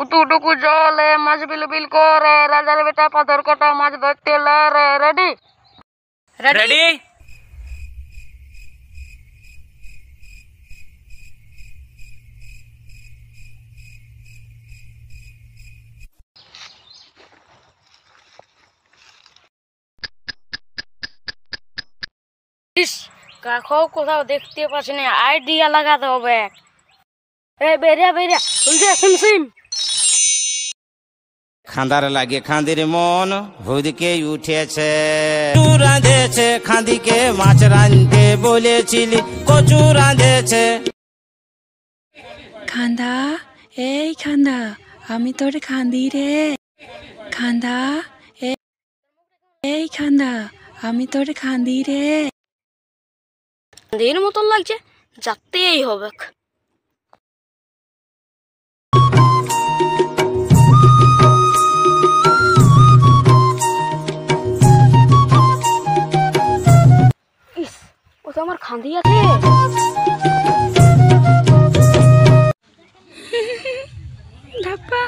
উতুটুকু জলে মাছ বিলবিল করে, রাজার বেটা পাথর কাটা মাছ ধরতে লারে। রেডি? রেডি। কাকও কোথাও দেখতে পাচ্ছি না, আইডিয়া লাগাতে হবে। এই বেরিয়া বেরিয়া উল্টে সিম। খান্দার লাগে খান্দির মন হুদকে উঠেছে, রাঁধেছে খান্দিকে মাছ রাঁধতে বলেছিলি, কচু রাঁধেছে। খান্দা, এই খান্দা, আমি তোর খান্দি রে। খান্দা, এই খান্দা, আমি তোর খান্দি রে। দিন মতন লাগছে, যাতেই হবে। ও তো আমার খান্দি আছে। ধাপ্পা